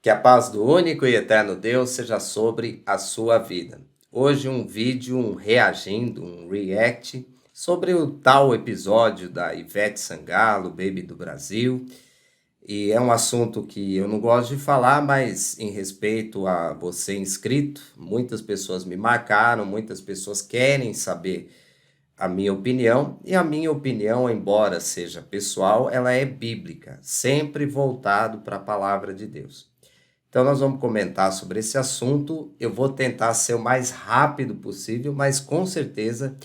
Que a paz do único e eterno Deus seja sobre a sua vida. Hoje um vídeo, reagindo, um react sobre o tal episódio da Ivete Sangalo, Baby do Brasil. E é um assunto que eu não gosto de falar, mas em respeito a você inscrito, muitas pessoas me marcaram, muitas pessoas querem saber a minha opinião, e a minha opinião, embora seja pessoal, ela é bíblica, sempre voltado para a palavra de Deus. Então nós vamos comentar sobre esse assunto. Eu vou tentar ser o mais rápido possível, mas com certeza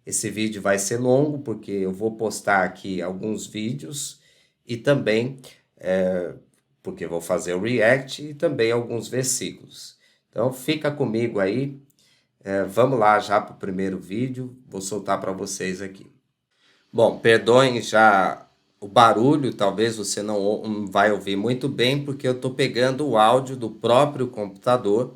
esse vídeo vai ser longo, porque eu vou postar aqui alguns vídeos e também, porque eu vou fazer o react e também alguns versículos. Então fica comigo aí, vamos lá já para o primeiro vídeo, vou soltar para vocês aqui. Bom, perdoem já o barulho, talvez você não vai ouvir muito bem, porque eu estou pegando o áudio do próprio computador.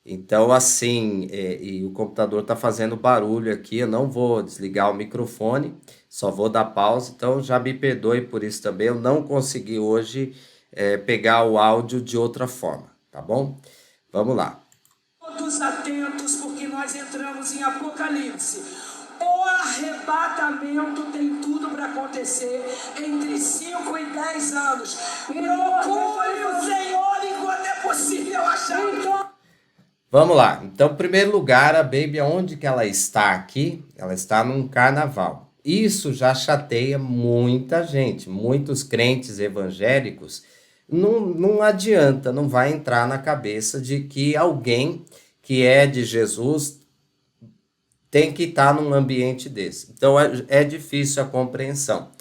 Então, assim, e o computador está fazendo barulho aqui, eu não vou desligar o microfone, só vou dar pausa. Então, já me perdoe por isso também, eu não consegui hoje pegar o áudio de outra forma, tá bom? Vamos lá. Todos atentos, porque nós entramos em Apocalipse. O arrebatamento tem tudo para acontecer entre 5 e 10 anos. Procure o Senhor enquanto é possível achar. Vamos lá. Então, em primeiro lugar, a Baby, onde que ela está aqui? Ela está num carnaval. Isso já chateia muita gente, muitos crentes evangélicos. Não adianta, não vai entrar na cabeça de que alguém que é de Jesus tem que estar num ambiente desse. Então é difícil a compreensão.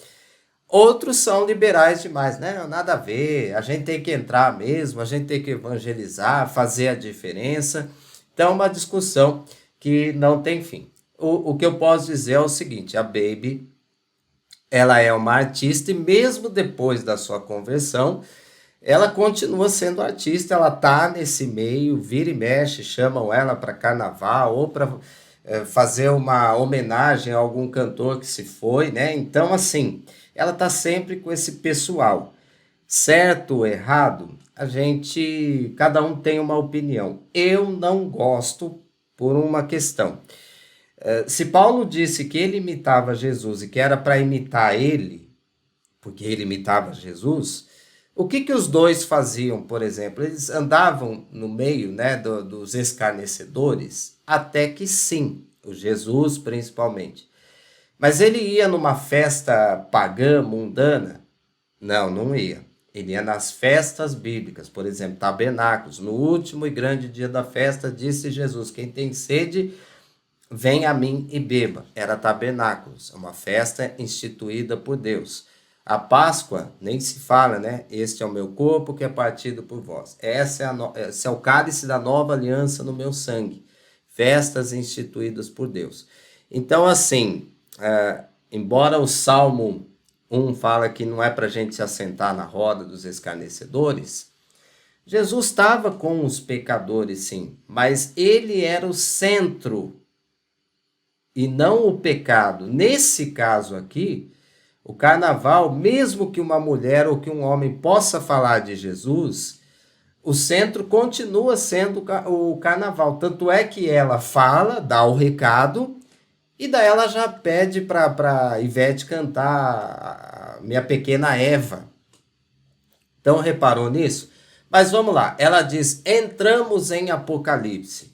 Outros são liberais demais, né? Nada a ver, a gente tem que entrar mesmo, a gente tem que evangelizar, fazer a diferença. Então é uma discussão que não tem fim. O que eu posso dizer é o seguinte, a Baby, ela é uma artista e mesmo depois da sua conversão, ela continua sendo artista, ela tá nesse meio, vira e mexe, chamam ela para carnaval ou para fazer uma homenagem a algum cantor que se foi, né? Então, assim, ela tá sempre com esse pessoal. Certo ou errado, cada um tem uma opinião. Eu não gosto por uma questão. Se Paulo disse que ele imitava Jesus e que era para imitar ele, porque ele imitava Jesus, o que os dois faziam, por exemplo? Eles andavam no meio, né, dos escarnecedores? Até que sim, o Jesus principalmente. Mas ele ia numa festa pagã, mundana? Não ia. Ele ia nas festas bíblicas, por exemplo, tabernáculos. No último e grande dia da festa, disse Jesus: quem tem sede, vem a mim e beba. Era tabernáculos, uma festa instituída por Deus. A Páscoa, nem se fala, né? Este é o meu corpo que é partido por vós. Esse é o cálice da nova aliança no meu sangue. Festas instituídas por Deus. Então, assim, embora o Salmo 1 fala que não é para a gente se assentar na roda dos escarnecedores, Jesus estava com os pecadores, sim, mas ele era o centro e não o pecado. Nesse caso aqui, o carnaval, mesmo que uma mulher ou que um homem possa falar de Jesus, o centro continua sendo o carnaval. Tanto é que ela fala, dá o recado, e daí ela já pede para Ivete cantar Minha Pequena Eva. Então reparou nisso? Mas vamos lá, ela diz, entramos em Apocalipse.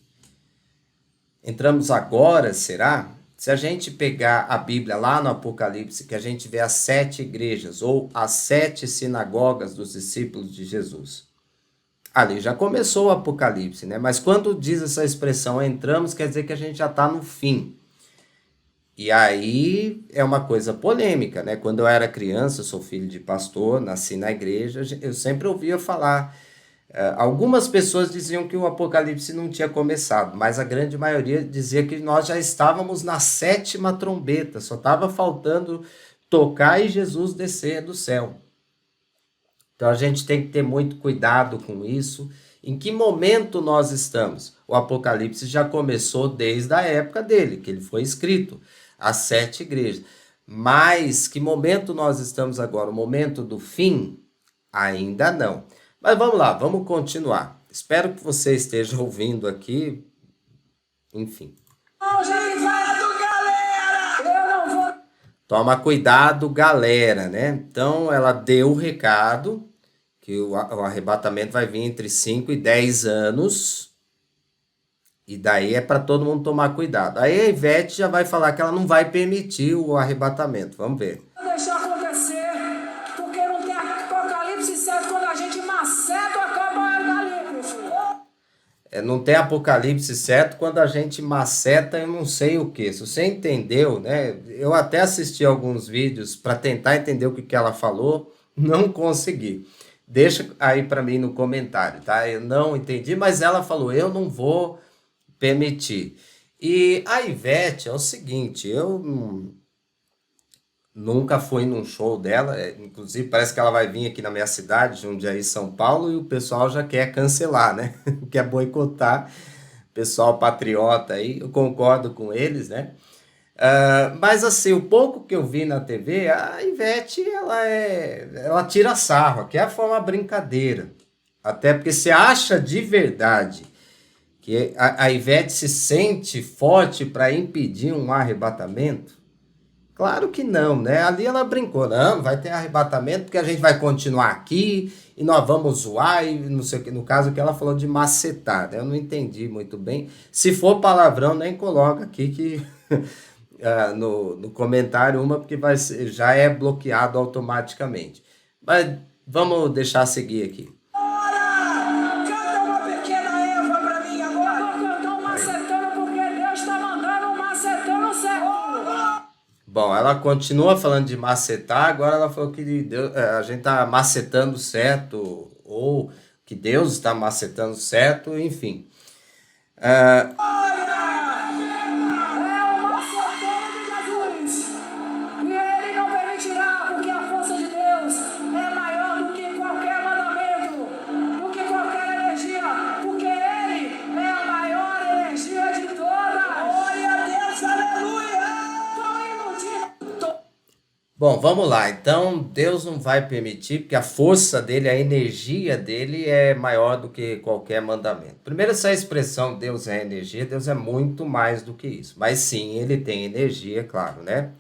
Entramos agora, será? Se a gente pegar a Bíblia lá no Apocalipse, que a gente vê as 7 igrejas ou as 7 sinagogas dos discípulos de Jesus. Ali já começou o Apocalipse, né? Mas quando diz essa expressão entramos, quer dizer que a gente já está no fim. E aí é uma coisa polêmica, né? Quando eu era criança, eu sou filho de pastor, nasci na igreja, eu sempre ouvia falar. Algumas pessoas diziam que o Apocalipse não tinha começado, mas a grande maioria dizia que nós já estávamos na 7ª trombeta, só estava faltando tocar e Jesus descer do céu. Então a gente tem que ter muito cuidado com isso. Em que momento nós estamos? O Apocalipse já começou desde a época dele, que ele foi escrito, as 7 igrejas. Mas que momento nós estamos agora? O momento do fim? Ainda não. Mas vamos lá, vamos continuar. Espero que você esteja ouvindo aqui, enfim. Cuidado, galera! Eu não vou. Toma cuidado, galera, né? Então ela deu o recado que o arrebatamento vai vir entre 5 e 10 anos. E daí é para todo mundo tomar cuidado. Aí a Ivete já vai falar que ela não vai permitir o arrebatamento. Vamos ver. Deixar acontecer, porque não tem Apocalipse 7 quando a gente maceta acaba o Apocalipse. Não tem Apocalipse certo quando a gente maceta eu não sei o que. Se você entendeu, né? Eu até assisti alguns vídeos para tentar entender o que ela falou, não consegui. Deixa aí para mim no comentário, tá? Eu não entendi, mas ela falou, eu não vou permitir. E a Ivete é o seguinte, eu nunca fui num show dela, inclusive parece que ela vai vir aqui na minha cidade, Jundiaí, São Paulo, e o pessoal já quer cancelar, né? Quer boicotar, pessoal patriota aí, eu concordo com eles, né? Mas assim, o pouco que eu vi na TV, a Ivete, ela tira sarro, que é a forma brincadeira. Até porque você acha de verdade que a Ivete se sente forte para impedir um arrebatamento? Claro que não, né? Ali ela brincou, não, vai ter arrebatamento porque a gente vai continuar aqui e nós vamos zoar e não sei o que. No caso que ela falou de macetar, né? Eu não entendi muito bem. Se for palavrão, nem coloca aqui que no comentário uma, porque já é bloqueado automaticamente. Mas vamos deixar seguir aqui. Bora! Canta uma pequena Eva pra mim agora. Eu vou cantar um macetando porque Deus tá mandando um macetando certo. Bom, ela continua falando de macetar, agora ela falou que a gente tá macetando certo, ou que Deus está macetando certo, enfim. É o macetando de Jesus. E ele não permitirá, porque a força de Deus é maior do que qualquer mandamento, do que qualquer energia, porque ele é a maior energia de todas. Glória a Deus, aleluia! Tô iludido. Bom, vamos lá. Então, Deus não vai permitir, porque a força dele, a energia dele é maior do que qualquer mandamento. Primeiro, essa expressão Deus é energia, Deus é muito mais do que isso. Mas sim, ele tem energia, claro, né?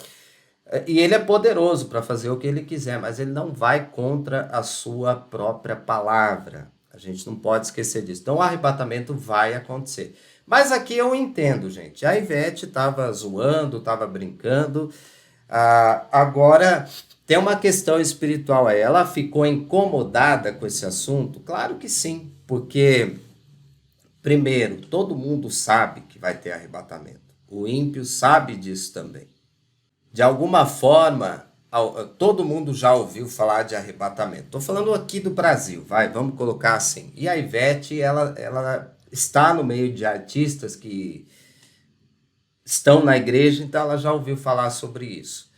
E ele é poderoso para fazer o que ele quiser, mas ele não vai contra a sua própria palavra. A gente não pode esquecer disso. Então, o arrebatamento vai acontecer. Mas aqui eu entendo, gente. A Ivete estava zoando, estava brincando. Agora, tem uma questão espiritual aí. Ela ficou incomodada com esse assunto? Claro que sim, porque, primeiro, todo mundo sabe que vai ter arrebatamento. O ímpio sabe disso também. De alguma forma, todo mundo já ouviu falar de arrebatamento. Estou falando aqui do Brasil, vamos colocar assim. E a Ivete, ela está no meio de artistas que estão na igreja, então ela já ouviu falar sobre isso.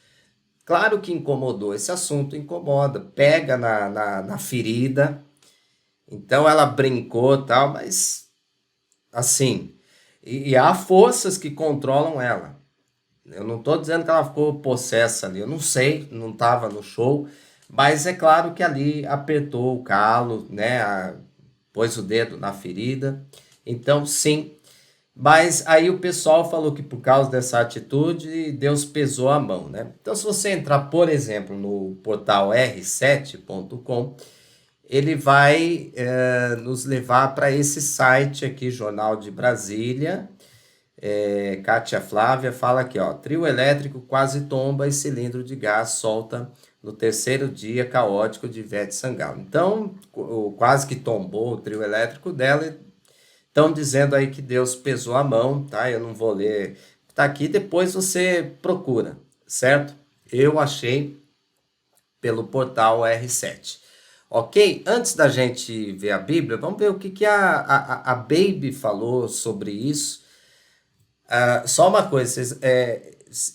Claro que incomodou, esse assunto incomoda, pega na ferida. Então ela brincou tal, mas assim, e há forças que controlam ela. Eu não estou dizendo que ela ficou possessa ali, eu não sei, não estava no show, mas é claro que ali apertou o calo, né? Pôs o dedo na ferida. Então, sim. Mas aí o pessoal falou que por causa dessa atitude, Deus pesou a mão, né? Então, se você entrar, por exemplo, no portal r7.com, ele vai nos levar para esse site aqui, Jornal de Brasília. Kátia Flávia fala aqui, ó, trio elétrico quase tomba e cilindro de gás solta no terceiro dia caótico de Ivete Sangalo. Então, quase que tombou o trio elétrico dela. Estão dizendo aí que Deus pesou a mão, tá? Eu não vou ler. Tá aqui, depois você procura, certo? Eu achei pelo portal R7. Ok? Antes da gente ver a Bíblia, vamos ver o que a Baby falou sobre isso. Só uma coisa,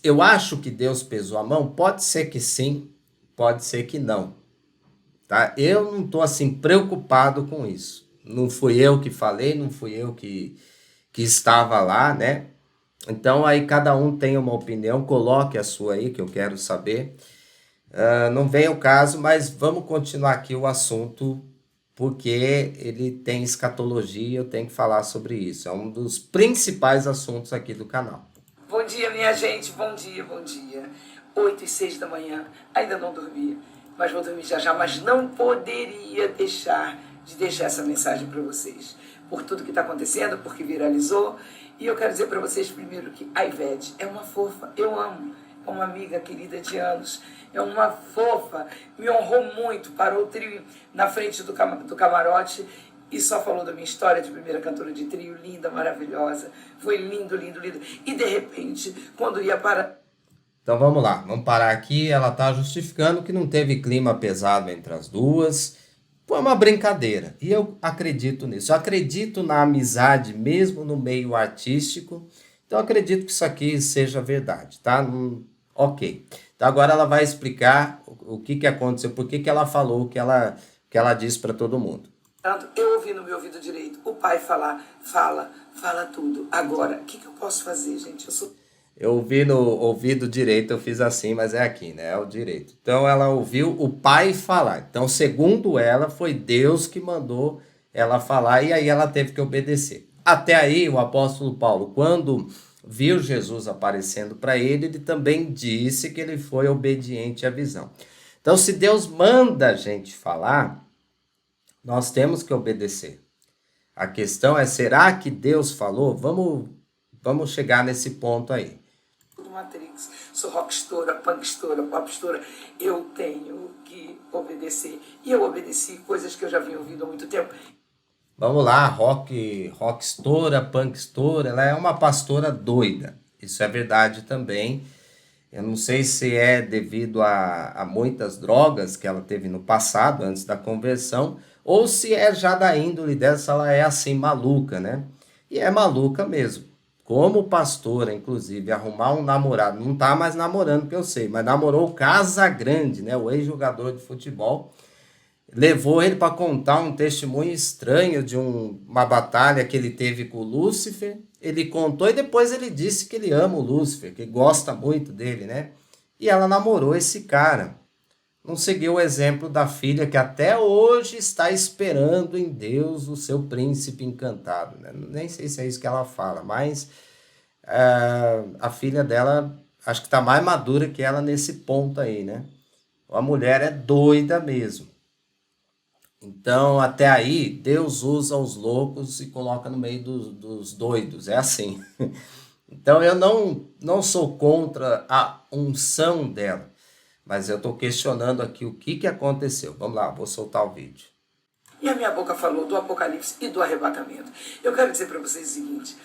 eu acho que Deus pesou a mão, pode ser que sim, pode ser que não, tá? Eu não estou assim preocupado com isso. Não fui eu que falei, não fui eu que estava lá, né? Então aí cada um tem uma opinião, coloque a sua aí que eu quero saber. Não vem o caso, mas vamos continuar aqui o assunto porque ele tem escatologia, eu tenho que falar sobre isso. É um dos principais assuntos aqui do canal. Bom dia, minha gente, bom dia, bom dia. 8h06 da manhã, ainda não dormi, mas vou dormir já já, mas não poderia deixar de deixar essa mensagem para vocês. Por tudo que está acontecendo, porque viralizou. E eu quero dizer para vocês primeiro que a Ivete é uma fofa, eu amo. É uma amiga querida de anos, é uma fofa, me honrou muito, parou o trio na frente do camarote e só falou da minha história de primeira cantora de trio, linda, maravilhosa. Foi lindo, lindo, lindo. E de repente, quando ia para... Então vamos lá, vamos parar aqui. Ela está justificando que não teve clima pesado entre as duas. Foi uma brincadeira. E eu acredito nisso. Eu acredito na amizade mesmo no meio artístico. Então eu acredito que isso aqui seja verdade, tá? Ok. Então agora ela vai explicar o que aconteceu, por que ela falou o que ela disse para todo mundo. Eu ouvi no meu ouvido direito o pai falar, fala tudo. Agora, o que eu posso fazer, gente? Eu ouvi no ouvido direito, eu fiz assim, mas é aqui, né? É o direito. Então ela ouviu o pai falar. Então, segundo ela, foi Deus que mandou ela falar e aí ela teve que obedecer. Até aí, o apóstolo Paulo, quando viu Jesus aparecendo para ele, ele também disse que ele foi obediente à visão. Então, se Deus manda a gente falar, nós temos que obedecer. A questão é, será que Deus falou? Vamos chegar nesse ponto aí. Matrix, sou rockstora, punkstora, popstora, eu tenho que obedecer. E eu obedeci coisas que eu já vinha ouvindo há muito tempo. Vamos lá, rockstora, punkstora, ela é uma pastora doida. Isso é verdade também. Eu não sei se é devido a muitas drogas que ela teve no passado, antes da conversão, ou se é já da índole dessa, ela é assim maluca, né? E é maluca mesmo. Como pastora, inclusive, arrumar um namorado, não tá mais namorando, que eu sei, mas namorou o Casagrande, né? O ex-jogador de futebol. Levou ele para contar um testemunho estranho de uma batalha que ele teve com o Lúcifer. Ele contou e depois ele disse que ele ama o Lúcifer, que gosta muito dele, né? E ela namorou esse cara. Não seguiu o exemplo da filha que até hoje está esperando em Deus o seu príncipe encantado, né? Nem sei se é isso que ela fala, mas a filha dela acho que está mais madura que ela nesse ponto aí, né? A mulher é doida mesmo. Então, até aí, Deus usa os loucos e coloca no meio dos doidos. É assim. Então, eu não sou contra a unção dela. Mas eu estou questionando aqui o que aconteceu. Vamos lá, vou soltar o vídeo. E a minha boca falou do apocalipse e do arrebatamento. Eu quero dizer para vocês o seguinte.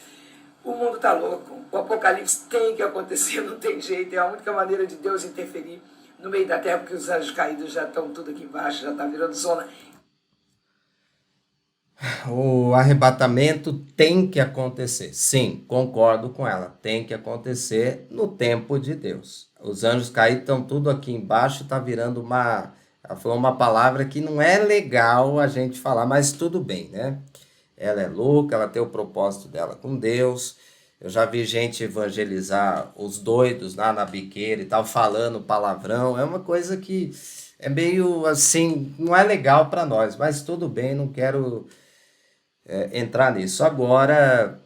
O mundo está louco. O apocalipse tem que acontecer, não tem jeito. É a única maneira de Deus interferir no meio da terra, porque os anjos caídos já estão tudo aqui embaixo, já está virando zona. O arrebatamento tem que acontecer. Sim, concordo com ela. Tem que acontecer no tempo de Deus. Os anjos caídos estão tudo aqui embaixo, está virando uma... Ela falou uma palavra que não é legal a gente falar, mas tudo bem, né? Ela é louca, ela tem o propósito dela com Deus. Eu já vi gente evangelizar os doidos lá na biqueira e tal, falando palavrão. É uma coisa que é meio assim, não é legal para nós, mas tudo bem, não quero entrar nisso. Agora,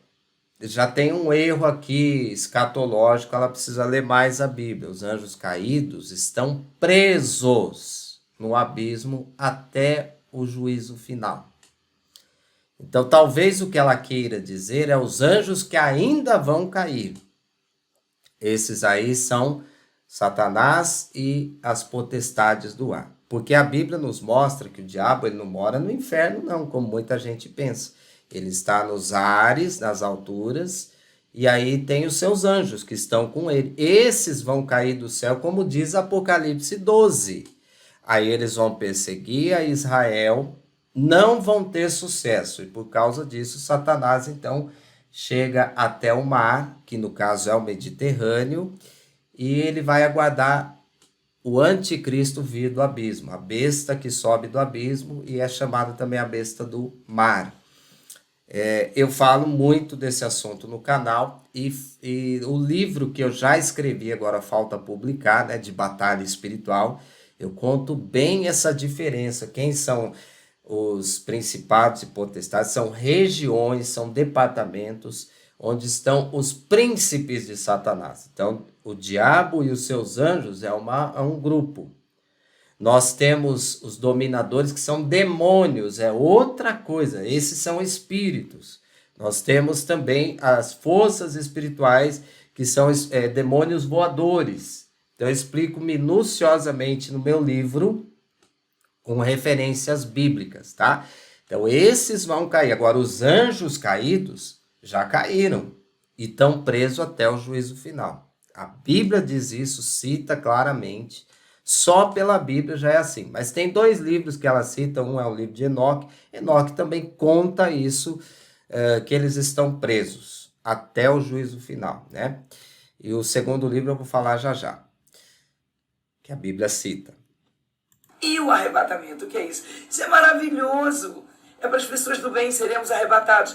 já tem um erro aqui escatológico, ela precisa ler mais a Bíblia. Os anjos caídos estão presos no abismo até o juízo final. Então, talvez o que ela queira dizer é os anjos que ainda vão cair. Esses aí são Satanás e as potestades do ar. Porque a Bíblia nos mostra que o diabo ele não mora no inferno, não, como muita gente pensa. Ele está nos ares, nas alturas, e aí tem os seus anjos que estão com ele. Esses vão cair do céu, como diz Apocalipse 12. Aí eles vão perseguir a Israel, não vão ter sucesso. E por causa disso, Satanás, então, chega até o mar, que no caso é o Mediterrâneo, e ele vai aguardar o anticristo vir do abismo, a besta que sobe do abismo e é chamada também a besta do mar. Eu falo muito desse assunto no canal e o livro que eu já escrevi, agora falta publicar, né, de batalha espiritual, eu conto bem essa diferença, quem são os principados e potestades, são regiões, são departamentos onde estão os príncipes de Satanás. Então, o diabo e os seus anjos é um grupo. Nós temos os dominadores, que são demônios, é outra coisa, esses são espíritos. Nós temos também as forças espirituais, que são demônios voadores. Então, eu explico minuciosamente no meu livro, com referências bíblicas, tá? Então, esses vão cair. Agora, os anjos caídos já caíram e estão presos até o juízo final. A Bíblia diz isso, cita claramente. Só pela Bíblia já é assim. Mas tem 2 livros que ela cita, um é o livro de Enoque. Enoque também conta isso, que eles estão presos até o juízo final, né? E o segundo livro eu vou falar já já, que a Bíblia cita. E o arrebatamento, o que é isso? Isso é maravilhoso. É para as pessoas do bem, seremos arrebatados.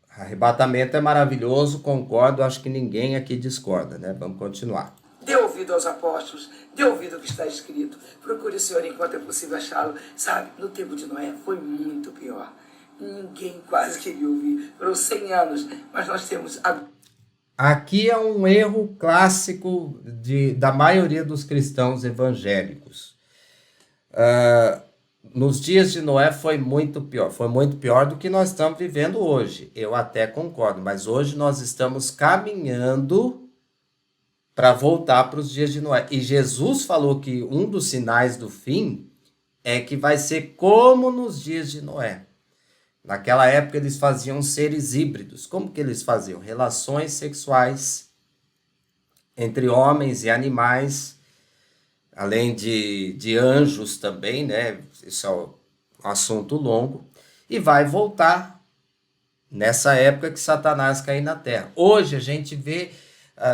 Arrebatamento é maravilhoso, concordo, acho que ninguém aqui discorda, né? Vamos continuar. Dê ouvido aos apóstolos, dê ouvido ao que está escrito. Procure o Senhor enquanto é possível achá-lo. Sabe, no tempo de Noé foi muito pior. Ninguém quase queria ouvir. Foram 100 anos, mas nós temos... Aqui é um erro clássico da maioria dos cristãos evangélicos. Nos dias de Noé foi muito pior do que nós estamos vivendo hoje. Eu até concordo, mas hoje nós estamos caminhando para voltar para os dias de Noé. E Jesus falou que um dos sinais do fim é que vai ser como nos dias de Noé. Naquela época eles faziam seres híbridos. Como que eles faziam? Relações sexuais entre homens e animais, além de anjos também, né? Isso é um assunto longo. E vai voltar nessa época que Satanás caiu na Terra. Hoje a gente vê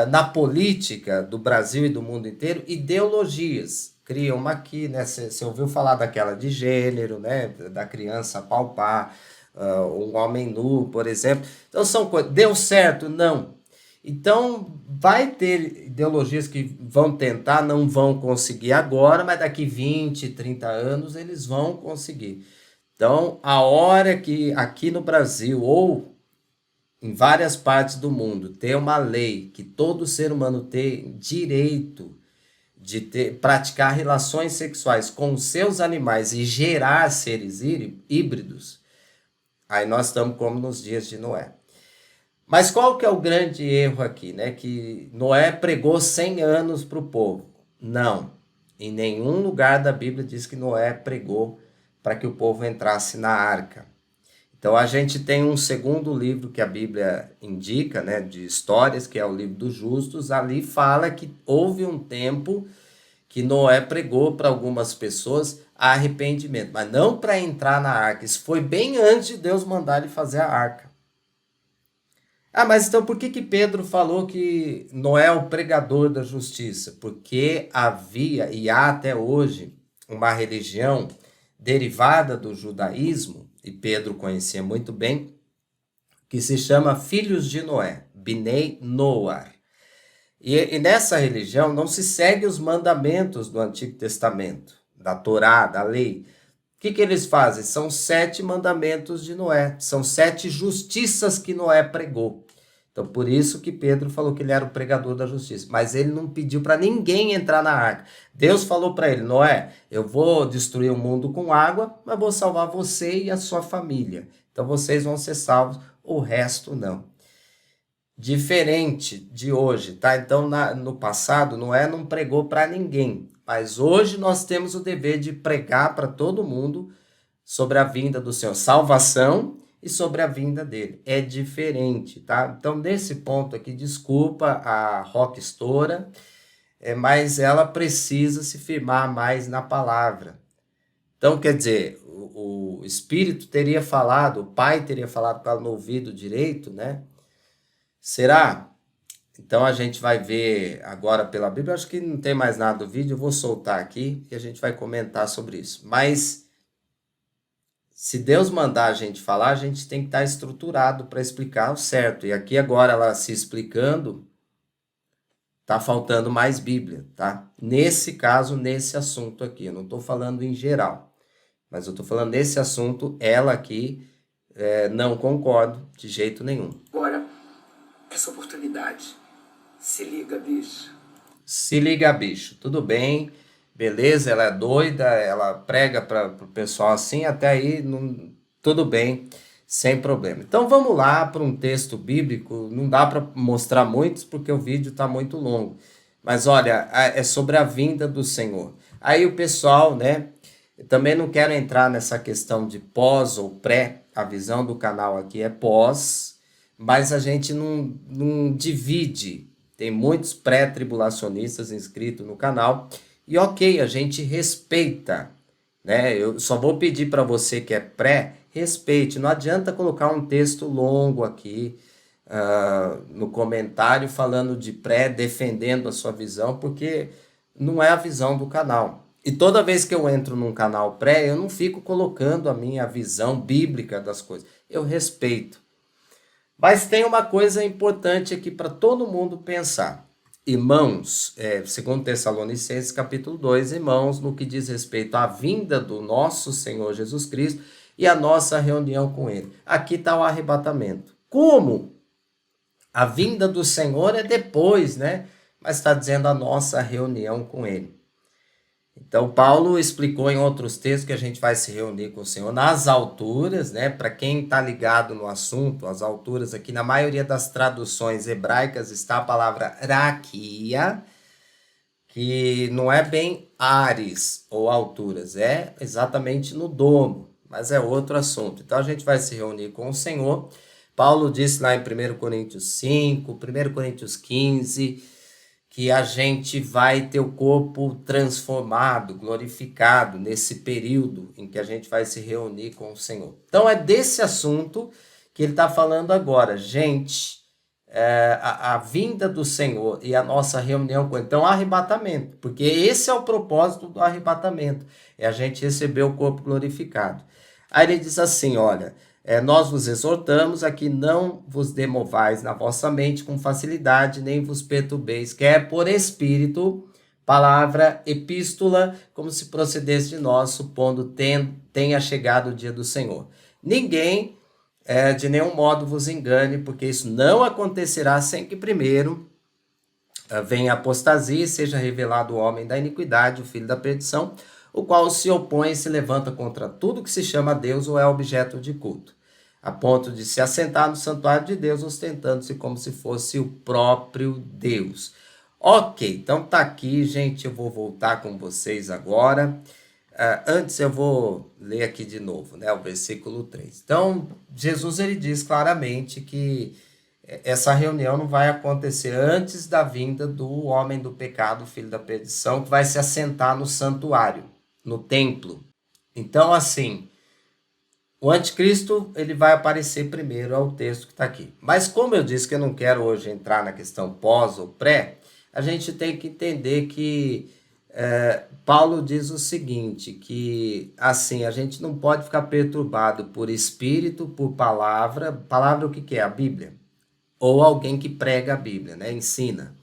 na política do Brasil e do mundo inteiro ideologias. Criam uma aqui, né? Você ouviu falar daquela de gênero, né? Da criança palpar, um homem nu, por exemplo. Então são coisas. Deu certo? Não. Então, vai ter ideologias que vão tentar, não vão conseguir agora, mas daqui 20, 30 anos eles vão conseguir. Então, a hora que aqui no Brasil ou em várias partes do mundo ter uma lei que todo ser humano tem direito de praticar relações sexuais com os seus animais e gerar seres híbridos, aí nós estamos como nos dias de Noé. Mas qual que é o grande erro aqui, né? Que Noé pregou 100 anos para o povo. Não, em nenhum lugar da Bíblia diz que Noé pregou para que o povo entrasse na arca. Então a gente tem um segundo livro que a Bíblia indica, né, de histórias, que é o livro dos justos. Ali fala que houve um tempo que Noé pregou para algumas pessoas arrependimento, mas não para entrar na arca. Isso foi bem antes de Deus mandar ele fazer a arca. Mas então por que Pedro falou que Noé é o pregador da justiça? Porque havia e há até hoje uma religião derivada do judaísmo, e Pedro conhecia muito bem, que se chama Filhos de Noé, Bnei Noar. E nessa religião não se segue os mandamentos do Antigo Testamento, da Torá, da lei. O que eles fazem? São 7 mandamentos de Noé, são 7 justiças que Noé pregou. Então, por isso que Pedro falou que ele era o pregador da justiça. Mas ele não pediu para ninguém entrar na arca. Deus falou para ele, Noé, eu vou destruir o mundo com água, mas vou salvar você e a sua família. Então, vocês vão ser salvos, o resto não. Diferente de hoje, tá? Então, no passado, Noé não pregou para ninguém. Mas hoje nós temos o dever de pregar para todo mundo sobre a vinda do Senhor. Salvação e sobre a vinda dele. É diferente, tá? Então, nesse ponto aqui, desculpa a Rock Estoura, mas ela precisa se firmar mais na palavra. Então, quer dizer, o Espírito teria falado, o Pai teria falado para ela no ouvido direito, né? Será? Então, a gente vai ver agora pela Bíblia. Acho que não tem mais nada do vídeo, eu vou soltar aqui e a gente vai comentar sobre isso. Mas se Deus mandar a gente falar, a gente tem que estar estruturado para explicar o certo. E aqui agora ela se explicando, tá faltando mais Bíblia, tá? Nesse caso, nesse assunto aqui, eu não estou falando em geral. Mas eu estou falando desse assunto, ela aqui, não concordo de jeito nenhum. Agora, essa oportunidade. Se liga, bicho. Se liga, bicho. Tudo bem, beleza, ela é doida, ela prega para o pessoal assim, até aí não, tudo bem, sem problema. Então vamos lá para um texto bíblico, não dá para mostrar muitos porque o vídeo está muito longo. Mas olha, é sobre a vinda do Senhor. Aí o pessoal, né? Eu também não quero entrar nessa questão de pós ou pré, a visão do canal aqui é pós, mas a gente não divide. Tem muitos pré-tribulacionistas inscritos no canal e ok, a gente respeita, né? Eu só vou pedir para você que é pré, respeite. Não adianta colocar um texto longo aqui no comentário falando de pré, defendendo a sua visão, porque não é a visão do canal. E toda vez que eu entro num canal pré, eu não fico colocando a minha visão bíblica das coisas. Eu respeito. Mas tem uma coisa importante aqui para todo mundo pensar. Irmãos, segundo Tessalonicenses capítulo 2, irmãos, no que diz respeito à vinda do nosso Senhor Jesus Cristo e a nossa reunião com Ele. Aqui está o arrebatamento. Como? A vinda do Senhor é depois, né? Mas está dizendo a nossa reunião com Ele. Então, Paulo explicou em outros textos que a gente vai se reunir com o Senhor nas alturas, né? Para quem está ligado no assunto, as alturas aqui, na maioria das traduções hebraicas está a palavra raquia, que não é bem ares ou alturas, é exatamente no domo, mas é outro assunto. Então, a gente vai se reunir com o Senhor. Paulo disse lá em 1 Coríntios 5, 1 Coríntios 15... que a gente vai ter o corpo transformado, glorificado, nesse período em que a gente vai se reunir com o Senhor. Então é desse assunto que ele está falando agora. Gente, a vinda do Senhor e a nossa reunião com ele. Então, arrebatamento, porque esse é o propósito do arrebatamento, é a gente receber o corpo glorificado. Aí ele diz assim, olha... nós vos exortamos a que não vos demovais na vossa mente com facilidade, nem vos perturbeis, quer por espírito, palavra, epístola, como se procedesse de nós, supondo tenha chegado o dia do Senhor. Ninguém, de nenhum modo, vos engane, porque isso não acontecerá sem que primeiro venha a apostasia e seja revelado o homem da iniquidade, o filho da perdição, o qual se opõe e se levanta contra tudo que se chama Deus ou é objeto de culto, a ponto de se assentar no santuário de Deus, ostentando-se como se fosse o próprio Deus. Ok, então tá aqui, gente, eu vou voltar com vocês agora. Antes eu vou ler aqui de novo, né, o versículo 3. Então, Jesus ele diz claramente que essa reunião não vai acontecer antes da vinda do homem do pecado, filho da perdição, que vai se assentar no santuário, no templo. Então, assim... o anticristo ele vai aparecer primeiro, é o texto que está aqui. Mas como eu disse que eu não quero hoje entrar na questão pós ou pré, a gente tem que entender que Paulo diz o seguinte, que assim, a gente não pode ficar perturbado por espírito, por palavra. Palavra o que é? A Bíblia. Ou alguém que prega a Bíblia, né? Ensina.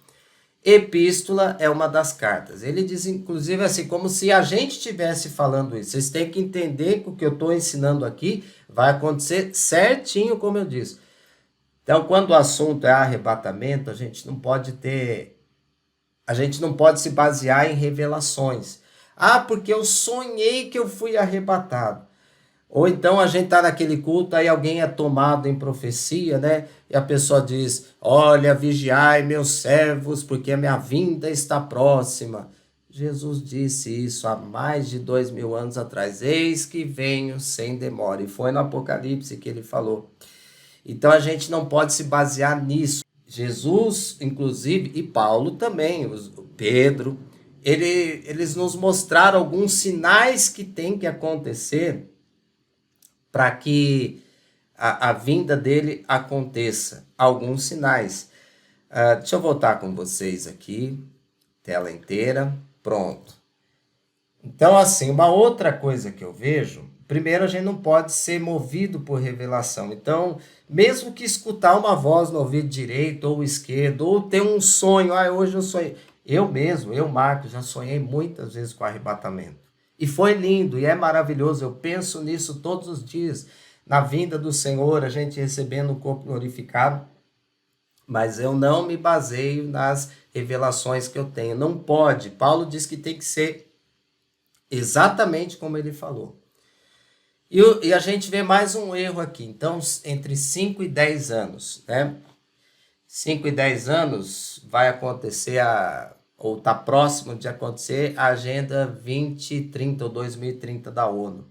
Epístola é uma das cartas. Ele diz, inclusive, assim, como se a gente estivesse falando isso. Vocês têm que entender que o que eu estou ensinando aqui vai acontecer certinho, como eu disse. Então, quando o assunto é arrebatamento, a gente não pode se basear em revelações. Ah, porque eu sonhei que eu fui arrebatado. Ou então a gente está naquele culto, aí alguém é tomado em profecia, né? E a pessoa diz, olha, vigiai meus servos, porque a minha vinda está próxima. Jesus disse isso há mais de 2000 anos atrás. Eis que venho sem demora. E foi no Apocalipse que ele falou. Então a gente não pode se basear nisso. Jesus, inclusive, e Paulo também, Pedro, eles nos mostraram alguns sinais que tem que acontecer para que a vinda dele aconteça. Alguns sinais. Deixa eu voltar com vocês aqui. Tela inteira. Pronto. Então, assim, uma outra coisa que eu vejo... primeiro, a gente não pode ser movido por revelação. Então, mesmo que escutar uma voz no ouvido direito ou esquerdo, ou ter um sonho, hoje eu sonhei. Eu mesmo, Marcos, já sonhei muitas vezes com arrebatamento. E foi lindo e é maravilhoso. Eu penso nisso todos os dias, na vinda do Senhor, a gente recebendo o corpo glorificado. Mas eu não me baseio nas revelações que eu tenho. Não pode. Paulo diz que tem que ser exatamente como ele falou. E a gente vê mais um erro aqui. Então, entre 5 e 10 anos, né? 5 e 10 anos vai acontecer, ou está próximo de acontecer, a Agenda 2030 ou 2030 da ONU.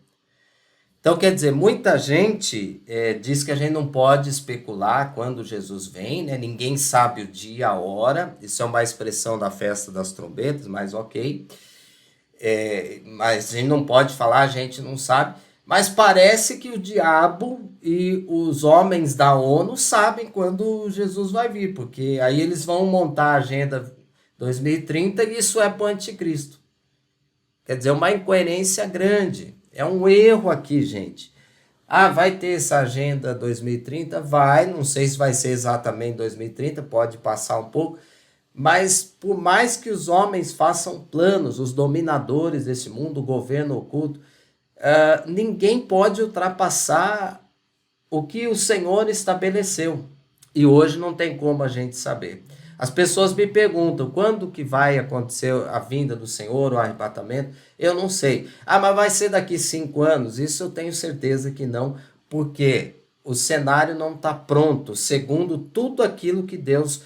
Então, quer dizer, muita gente diz que a gente não pode especular quando Jesus vem, né? Ninguém sabe o dia, a hora. Isso é uma expressão da festa das trombetas, mas ok. Mas a gente não pode falar, a gente não sabe. Mas parece que o diabo e os homens da ONU sabem quando Jesus vai vir, porque aí eles vão montar a Agenda 2030 e isso é para o anticristo. Quer dizer, uma incoerência grande. É um erro aqui, gente. Ah, vai ter essa Agenda 2030? Vai, não sei se vai ser exatamente 2030, pode passar um pouco. Mas por mais que os homens façam planos, os dominadores desse mundo, o governo oculto, ninguém pode ultrapassar o que o Senhor estabeleceu. E hoje não tem como a gente saber. As pessoas me perguntam quando que vai acontecer a vinda do Senhor, o arrebatamento. Eu não sei. Ah, mas vai ser daqui 5 anos? Isso eu tenho certeza que não, porque o cenário não está pronto, segundo tudo aquilo que Deus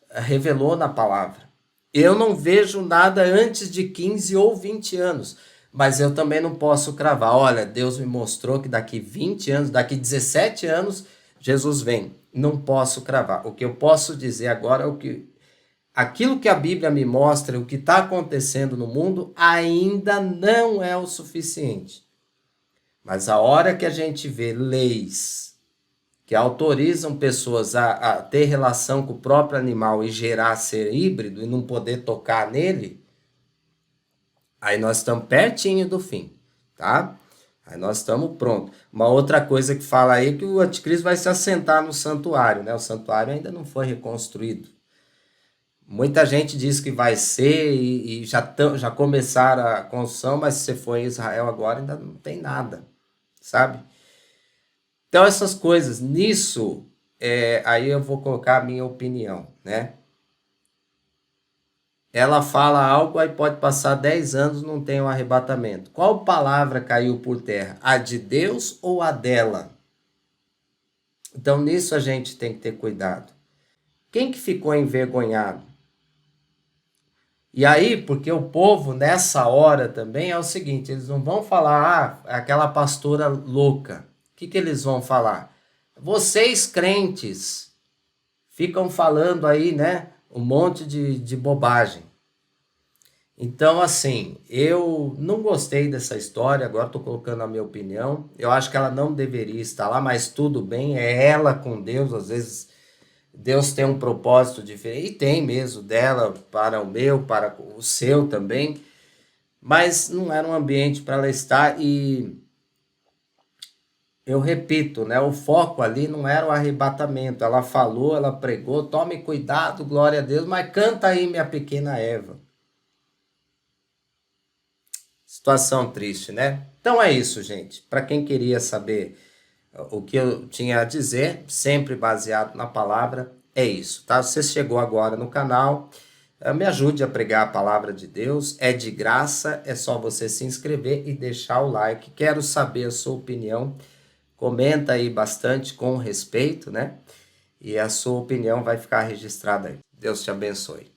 revelou na palavra. Eu não vejo nada antes de 15 ou 20 anos. Mas eu também não posso cravar. Olha, Deus me mostrou que daqui 20 anos, daqui 17 anos, Jesus vem. Não posso cravar. O que eu posso dizer agora é aquilo que a Bíblia me mostra, o que está acontecendo no mundo, ainda não é o suficiente. Mas a hora que a gente vê leis que autorizam pessoas a ter relação com o próprio animal e gerar ser híbrido e não poder tocar nele, aí nós estamos pertinho do fim, tá? Aí nós estamos prontos. Uma outra coisa que fala aí é que o anticristo vai se assentar no santuário, né? O santuário ainda não foi reconstruído. Muita gente diz que vai ser e já começaram a construção, mas se você for em Israel agora ainda não tem nada, sabe? Então essas coisas, nisso, aí eu vou colocar a minha opinião, né? Ela fala algo, aí pode passar 10 anos, não tem um arrebatamento. Qual palavra caiu por terra? A de Deus ou a dela? Então, nisso a gente tem que ter cuidado. Quem que ficou envergonhado? E aí, porque o povo, nessa hora também, é o seguinte, eles não vão falar, aquela pastora louca. O que eles vão falar? Vocês crentes ficam falando aí, né, um monte de bobagem. Então, assim, eu não gostei dessa história, agora estou colocando a minha opinião. Eu acho que ela não deveria estar lá, mas tudo bem, é ela com Deus. Às vezes Deus tem um propósito diferente, e tem mesmo, dela para o meu, para o seu também, mas não era um ambiente para ela estar. E eu repito, né, o foco ali não era o arrebatamento. Ela falou, ela pregou, tome cuidado, glória a Deus, mas canta aí, minha pequena Eva. Situação triste, né? Então é isso, gente. Para quem queria saber o que eu tinha a dizer, sempre baseado na palavra, é isso, tá? Você chegou agora no canal, me ajude a pregar a palavra de Deus, é de graça, é só você se inscrever e deixar o like. Quero saber a sua opinião, comenta aí bastante com respeito, né? E a sua opinião vai ficar registrada aí. Deus te abençoe.